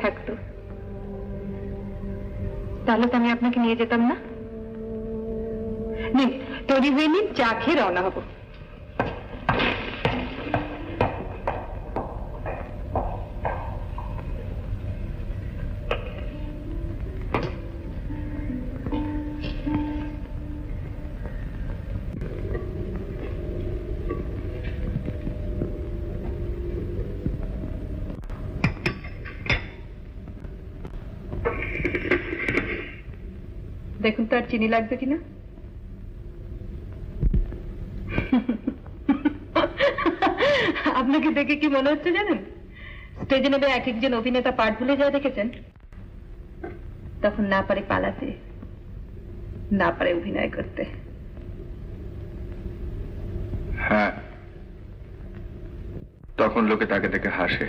থাকতো তাহলে তো আমি আপনাকে নিয়ে যেতাম না। নিন তৈরি হয়ে নিন, চা খেয়ে রওনা হবো। দেখুন তো আর চিনি লাগবে কিনা। আপনাকে দেখে কি মনে হচ্ছে জানেন, স্টেজে নেবে এক একজন অভিনেতা পাঠ ভুলে যায় দেখেছেন, তখন না পারে পালাতে, না পারে অভিনয় করতে। হ্যাঁ, তখন লোকে তাকে দেখে হাসে।